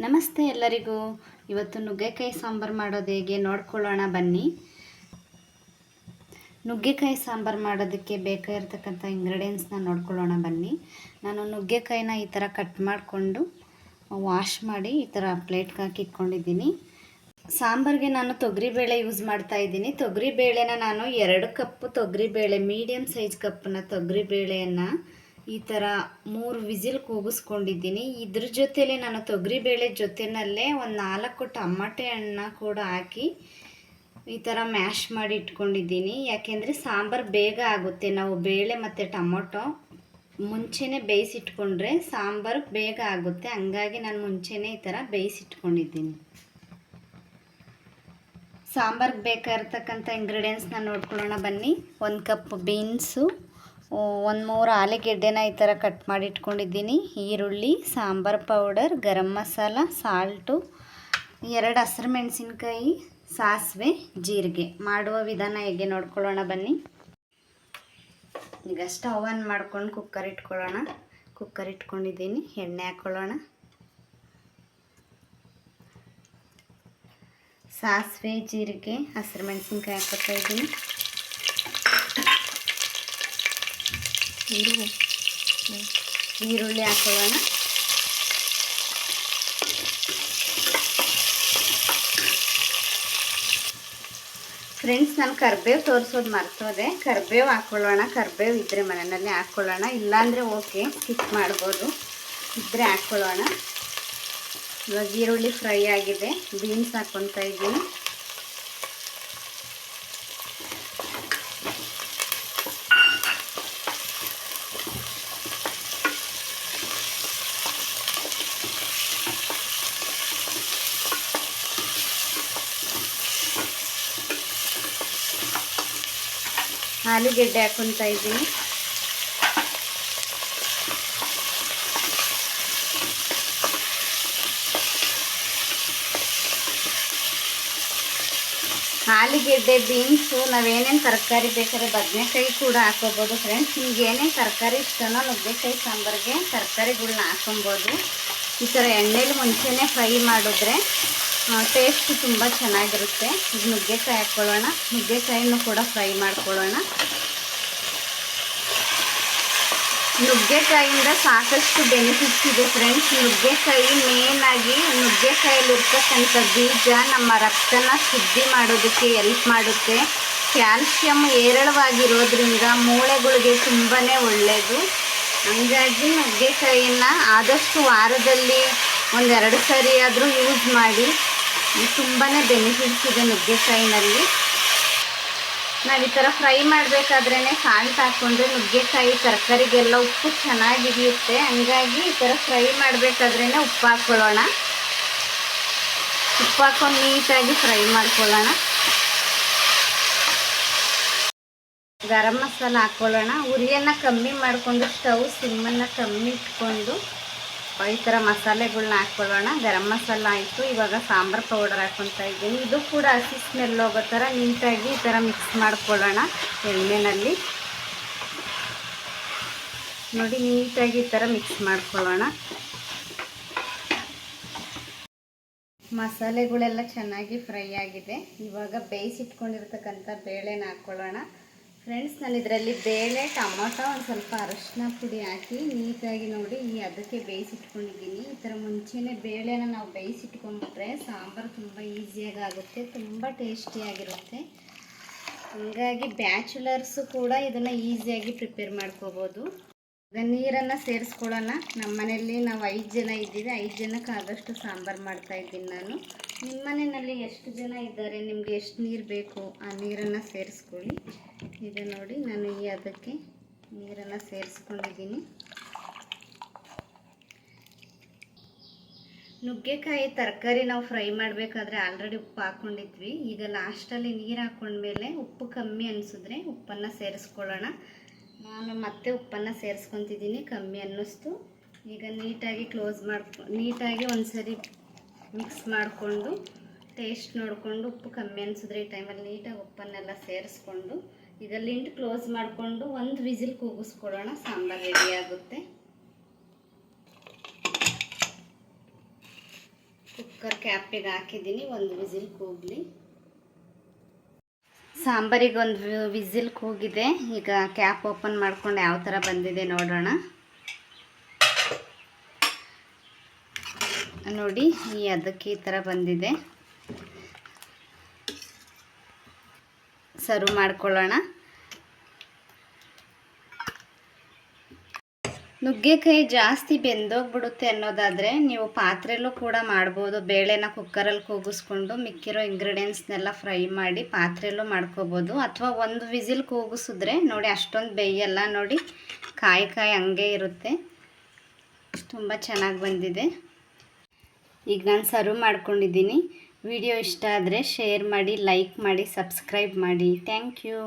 ನಮಸ್ತೆ ಎಲ್ಲರಿಗೂ. ಇವತ್ತು ನುಗ್ಗೆಕಾಯಿ ಸಾಂಬಾರು ಮಾಡೋದು ಹೇಗೆ ನೋಡ್ಕೊಳ್ಳೋಣ ಬನ್ನಿ. ನುಗ್ಗೆಕಾಯಿ ಸಾಂಬಾರು ಮಾಡೋದಕ್ಕೆ ಬೇಕಾಗಿರ್ತಕ್ಕಂಥ ಇಂಗ್ರೀಡಿಯೆಂಟ್ಸ್ನ ನೋಡ್ಕೊಳ್ಳೋಣ ಬನ್ನಿ. ನಾನು ನುಗ್ಗೆಕಾಯಿನ ಈ ಥರ ಕಟ್ ಮಾಡಿಕೊಂಡು ವಾಶ್ ಮಾಡಿ ಈ ಥರ ಪ್ಲೇಟ್ಗೆ ಹಾಕಿ ಇಟ್ಕೊಂಡಿದ್ದೀನಿ. ಸಾಂಬಾರಿಗೆ ನಾನು ತೊಗರಿಬೇಳೆ ಯೂಸ್ ಮಾಡ್ತಾ ಇದ್ದೀನಿ. ತೊಗರಿಬೇಳೆನ ನಾನು 2 ಕಪ್ ತೊಗರಿಬೇಳೆ, ಮೀಡಿಯಮ್ ಸೈಜ್ ಕಪ್ಪನ್ನ ತೊಗರಿಬೇಳೆಯನ್ನು ಈ ಥರ 3 ವಿಸಿಲ್ ಕೂಗಿಸ್ಕೊಂಡಿದ್ದೀನಿ. ಇದ್ರ ಜೊತೆಲೇ ನಾನು ತೊಗರಿಬೇಳೆ ಜೊತೆಯಲ್ಲೇ ಒಂದು 4 ಟಮಾಟೆ ಹಣ್ಣು ಕೂಡ ಹಾಕಿ ಈ ಥರ ಮ್ಯಾಶ್ ಮಾಡಿ ಇಟ್ಕೊಂಡಿದ್ದೀನಿ. ಯಾಕೆಂದರೆ ಸಾಂಬಾರು ಬೇಗ ಆಗುತ್ತೆ. ನಾವು ಬೇಳೆ ಮತ್ತು ಟೊಮೊಟೊ ಮುಂಚೆನೇ ಬೇಯಿಸಿಟ್ಕೊಂಡ್ರೆ ಸಾಂಬಾರು ಬೇಗ ಆಗುತ್ತೆ. ಹಂಗಾಗಿ ನಾನು ಮುಂಚೆನೇ ಈ ಥರ ಬೇಯಿಸಿಟ್ಕೊಂಡಿದ್ದೀನಿ. ಸಾಂಬಾರಿಗೆ ಬೇಕಾಗಿರ್ತಕ್ಕಂಥ ಇಂಗ್ರೀಡಿಯೆಂಟ್ಸ್ನ ನೋಡ್ಕೊಳ್ಳೋಣ ಬನ್ನಿ. 1 ಕಪ್ ಬೀನ್ಸು, 1-3 ಆಲೂಗೆಡ್ಡೆನ ಈ ಥರ ಕಟ್ ಮಾಡಿ ಇಟ್ಕೊಂಡಿದ್ದೀನಿ. ಈರುಳ್ಳಿ, ಸಾಂಬಾರು ಪೌಡರ್, ಗರಂ ಮಸಾಲ, ಸಾಲ್ಟು, 2 ಹಸಿರು ಮೆಣಸಿನ್ಕಾಯಿ, ಸಾಸಿವೆ, ಜೀರಿಗೆ. ಮಾಡುವ ವಿಧಾನ ಹೇಗೆ ನೋಡ್ಕೊಳ್ಳೋಣ ಬನ್ನಿ. ಈಗ ಸ್ಟವ್ ಆನ್ ಮಾಡ್ಕೊಂಡು ಕುಕ್ಕರ್ ಇಟ್ಕೊಳ್ಳೋಣ. ಕುಕ್ಕರ್ ಇಟ್ಕೊಂಡಿದ್ದೀನಿ. ಎಣ್ಣೆ ಹಾಕ್ಕೊಳ್ಳೋಣ. ಸಾಸಿವೆ, ಜೀರಿಗೆ, ಹಸಿರು ಮೆಣಸಿನ್ಕಾಯಿ ಹಾಕ್ಕೊತಾ ಇದ್ದೀನಿ. ಈರುಳ್ಳಿ ಹಾಕೊಳ್ಳೋಣ. ಫ್ರೆಂಡ್ಸ್, ನಾನು ಕರಿಬೇವು ತೋರಿಸೋದು ಮರ್ತೋದೆ. ಕರಿಬೇವು ಹಾಕ್ಕೊಳ್ಳೋಣ. ಕರಿಬೇವು ಇದ್ದರೆ ಮನೆಯಲ್ಲಿ ಹಾಕ್ಕೊಳ್ಳೋಣ, ಇಲ್ಲಾಂದರೆ ಓಕೆ ಸ್ಕಿಪ್ ಮಾಡ್ಬೋದು, ಇದ್ದರೆ ಹಾಕ್ಕೊಳ್ಳೋಣ. ಇವಾಗ ಈರುಳ್ಳಿ ಫ್ರೈ ಆಗಿದೆ. ಬೀನ್ಸ್ ಹಾಕ್ಕೊತಾ ಇದ್ದೀನಿ. ಆಲೂಗೆಡ್ಡೆ ಹಾಕ್ಕೊತಾ ಇದ್ದೀನಿ. ಆಲೂಗೆಡ್ಡೆ, ಬೀನ್ಸು, ನಾವೇನೇನು ತರಕಾರಿ ಬೇಕಾದ್ರೆ ಬದನೆಕಾಯಿ ಕೂಡ ಹಾಕೋಬೋದು. ಫ್ರೆಂಡ್ಸ್, ನಿಮ್ಗೆ ಏನೇನು ತರಕಾರಿ ಇಷ್ಟನೋ ನುಗ್ಗೆಕಾಯಿ ಸಾಂಬಾರಿಗೆ ತರಕಾರಿಗಳ್ನ ಹಾಕೊಬೋದು. ಈ ಥರ ಎಣ್ಣೆಲಿ ಮುಂಚೆನೇ ಫ್ರೈ ಮಾಡಿದ್ರೆ ಟೇಸ್ಟ್ ತುಂಬ ಚೆನ್ನಾಗಿರುತ್ತೆ. ಈಗ ನುಗ್ಗೆಕಾಯಿ ಹಾಕ್ಕೊಳ್ಳೋಣ. ನುಗ್ಗೆಕಾಯಿನೂ ಕೂಡ ಫ್ರೈ ಮಾಡ್ಕೊಳ್ಳೋಣ. ನುಗ್ಗೆಕಾಯಿಯಿಂದ ಸಾಕಷ್ಟು ಬೆನಿಫಿಟ್ಸ್ ಇದೆ ಫ್ರೆಂಡ್ಸ್. ನುಗ್ಗೆಕಾಯಿ ಮೇನಾಗಿ ನುಗ್ಗೆಕಾಯಲ್ಲಿರ್ತಕ್ಕಂಥ ಬೀಜ ನಮ್ಮ ರಕ್ತನ ಶುದ್ಧಿ ಮಾಡೋದಕ್ಕೆ ಹೆಲ್ಪ್ ಮಾಡುತ್ತೆ. ಕ್ಯಾಲ್ಶಿಯಮ್ ಹೇರಳವಾಗಿರೋದ್ರಿಂದ ಮೂಳೆಗಳಿಗೆ ತುಂಬಾ ಒಳ್ಳೆಯದು. ಹಂಗಾಗಿ ನುಗ್ಗೆಕಾಯಿನ ಆದಷ್ಟು ವಾರದಲ್ಲಿ 1-2 ಸರಿ ಆದರೂ ಯೂಸ್ ಮಾಡಿ. ತುಂಬಾ ಬೆನಿಫಿಟ್ಸ್ ಇದೆ ನುಗ್ಗೆಕಾಯಿನಲ್ಲಿ. ನಾವು ಈ ಥರ ಫ್ರೈ ಮಾಡಬೇಕಾದ್ರೇ ಸಾಲ್ಟ್ ಹಾಕ್ಕೊಂಡ್ರೆ ನುಗ್ಗೆಕಾಯಿ ತರಕಾರಿಗೆಲ್ಲ ಉಪ್ಪು ಚೆನ್ನಾಗಿ ಹಿಡಿಯುತ್ತೆ. ಹಂಗಾಗಿ ಈ ಥರ ಫ್ರೈ ಮಾಡಬೇಕಾದ್ರೇ ಉಪ್ಪು ಹಾಕ್ಕೊಳ್ಳೋಣ. ಉಪ್ಪು ಹಾಕ್ಕೊಂಡು ನೀಟಾಗಿ ಫ್ರೈ ಮಾಡ್ಕೊಳ್ಳೋಣ. ಗರಂ ಮಸಾಲ ಹಾಕ್ಕೊಳ್ಳೋಣ. ಉರಿಯನ್ನು ಕಮ್ಮಿ ಮಾಡಿಕೊಂಡು ಸ್ಟವ್ ಸಿಮ್ಮನ್ನು ಕಮ್ಮಿ ಇಟ್ಕೊಂಡು ಈ ಥರ ಮಸಾಲೆಗಳ್ನ ಹಾಕ್ಕೊಳ್ಳೋಣ. ಗರಂ ಮಸಾಲ ಆಯಿತು. ಇವಾಗ ಸಾಂಬಾರು ಪೌಡರ್ ಹಾಕ್ಕೊತಾ ಇದ್ದೀನಿ. ಇದು ಕೂಡ ಹಸಿ ಸ್ಮೆಲ್ ಹೋಗೋ ಥರ ನೀಟಾಗಿ ಈ ಥರ ಮಿಕ್ಸ್ ಮಾಡ್ಕೊಳ್ಳೋಣ. ಎಣ್ಣೆಯಲ್ಲಿ ನೋಡಿ ನೀಟಾಗಿ ಈ ಥರ ಮಿಕ್ಸ್ ಮಾಡ್ಕೊಳ್ಳೋಣ. ಮಸಾಲೆಗಳೆಲ್ಲ ಚೆನ್ನಾಗಿ ಫ್ರೈ ಆಗಿದೆ. ಇವಾಗ ಬೇಯಿಸಿಟ್ಕೊಂಡಿರ್ತಕ್ಕಂಥ ಬೇಳೆನ ಹಾಕ್ಕೊಳ್ಳೋಣ. ಫ್ರೆಂಡ್ಸ್, ನಾನು ಇದರಲ್ಲಿ ಬೇಳೆ, ಟೊಮೊಟೊ, ಒಂದು ಸ್ವಲ್ಪ ಅರಶಿನ ಪುಡಿ ಹಾಕಿ ನೀಟಾಗಿ ನೋಡಿ ಅದಕ್ಕೆ ಬೇಯಿಸಿಟ್ಕೊಂಡಿದ್ದೀನಿ. ಈ ಥರ ಮುಂಚೆನೇ ಬೇಳೆನ ನಾವು ಬೇಯಿಸಿಟ್ಕೊಂಡ್ಬಿಟ್ರೆ ಸಾಂಬಾರು ತುಂಬ ಈಸಿಯಾಗಿ ಆಗುತ್ತೆ, ತುಂಬ ಟೇಸ್ಟಿಯಾಗಿರುತ್ತೆ. ಹಾಗಾಗಿ ಬ್ಯಾಚುಲರ್ಸು ಕೂಡ ಇದನ್ನು ಈಸಿಯಾಗಿ ಪ್ರಿಪೇರ್ ಮಾಡ್ಕೋಬೋದು. ಈಗ ನೀರನ್ನು ಸೇರಿಸ್ಕೊಳ್ಳೋಣ. ನಮ್ಮ ಮನೆಯಲ್ಲಿ ನಾವು 5 ಜನ ಇದ್ದೀವಿ. 5 ಜನಕ್ಕೆ ಆದಷ್ಟು ಸಾಂಬಾರು ಮಾಡ್ತಾಯಿದ್ದೀನಿ ನಾನು. ನಿಮ್ಮ ಮನೆಯಲ್ಲಿ ಎಷ್ಟು ಜನ ಇದ್ದಾರೆ, ನಿಮಗೆ ಎಷ್ಟು ನೀರು ಬೇಕು ಆ ನೀರನ್ನು ಸೇರಿಸ್ಕೊಳ್ಳಿ. ಈಗ ನೋಡಿ ನಾನು ಅದಕ್ಕೆ ನೀರನ್ನು ಸೇರಿಸ್ಕೊಂಡಿದ್ದೀನಿ. ನುಗ್ಗೆಕಾಯಿ ತರಕಾರಿ ನಾವು ಫ್ರೈ ಮಾಡಬೇಕಾದ್ರೆ ಆಲ್ರೆಡಿ ಉಪ್ಪು ಹಾಕ್ಕೊಂಡಿದ್ವಿ. ಈಗ ಲಾಸ್ಟಲ್ಲಿ ನೀರು ಹಾಕ್ಕೊಂಡ್ಮೇಲೆ ಉಪ್ಪು ಕಮ್ಮಿ ಅನಿಸಿದ್ರೆ ಉಪ್ಪನ್ನು ಸೇರಿಸ್ಕೊಳ್ಳೋಣ. ನಾನು ಮತ್ತೆ ಉಪ್ಪನ್ನು ಸೇರಿಸ್ಕೊತಿದ್ದೀನಿ. ಕಮ್ಮಿ ಅನ್ನಿಸ್ತು. ಈಗ ನೀಟಾಗಿ ನೀಟಾಗಿ ಒಂದು ಸರಿ ಮಿಕ್ಸ್ ಮಾಡಿಕೊಂಡು ಟೇಸ್ಟ್ ನೋಡಿಕೊಂಡು ಉಪ್ಪು ಕಮ್ಮಿ ಅನಿಸಿದ್ರೆ ಈ ಟೈಮಲ್ಲಿ ನೀಟಾಗಿ ಉಪ್ಪನ್ನೆಲ್ಲ ಸೇರಿಸ್ಕೊಂಡು ಈಗ ಲಿಂಟ್ ಕ್ಲೋಸ್ ಮಾಡಿಕೊಂಡು 1 ವಿಸಿಲ್ ಕೂಗಿಸ್ಕೊಳ್ಳೋಣ. ಸಾಂಬಾರು ರೆಡಿ ಆಗುತ್ತೆ. ಕುಕ್ಕರ್ ಕ್ಯಾಪಿಗೆ ಹಾಕಿದ್ದೀನಿ, ಒಂದು ವಿಸಿಲ್ ಕೂಗಲಿ. ಸಾಂಬಾರಿಗೆ ಒಂದು ವಿಸಿಲ್ ಕೂಗಿದೆ. ಈಗ ಕ್ಯಾಪ್ ಓಪನ್ ಮಾಡ್ಕೊಂಡು ಯಾವ ಥರ ಬಂದಿದೆ ನೋಡೋಣ. ನೋಡಿ, ಅದಕ್ಕೆ ಈ ಥರ ಬಂದಿದೆ. ಸರ್ವ್ ಮಾಡ್ಕೊಳ್ಳೋಣ. ನುಗ್ಗೆಕಾಯಿ ಜಾಸ್ತಿ ಬೆಂದೋಗ್ಬಿಡುತ್ತೆ ಅನ್ನೋದಾದರೆ ನೀವು ಪಾತ್ರೆಯಲ್ಲೂ ಕೂಡ ಮಾಡ್ಬೋದು. ಬೇಳೆನ ಕುಕ್ಕರಲ್ಲಿ ಕೂಗಿಸ್ಕೊಂಡು ಮಿಕ್ಕಿರೋ ಇಂಗ್ರೀಡಿಯೆಂಟ್ಸ್ನೆಲ್ಲ ಫ್ರೈ ಮಾಡಿ ಪಾತ್ರೆಯಲ್ಲೂ ಮಾಡ್ಕೋಬೋದು. ಅಥವಾ ಒಂದು ವಿಸಿಲ್ ಕೂಗಿಸಿದ್ರೆ ನೋಡಿ ಅಷ್ಟೊಂದು ಬೇಯಲ್ಲ. ನೋಡಿ, ಕಾಯಿ ಹಂಗೆ ಇರುತ್ತೆ. ತುಂಬ ಚೆನ್ನಾಗಿ ಬಂದಿದೆ. ಈಗ ನಾನು ಸರ್ವ್ ಮಾಡ್ಕೊಂಡಿದ್ದೀನಿ. ವಿಡಿಯೋ ಇಷ್ಟ ಆದರೆ ಶೇರ್ ಮಾಡಿ, ಲೈಕ್ ಮಾಡಿ, ಸಬ್ಸ್ಕ್ರೈಬ್ ಮಾಡಿ. Thank you.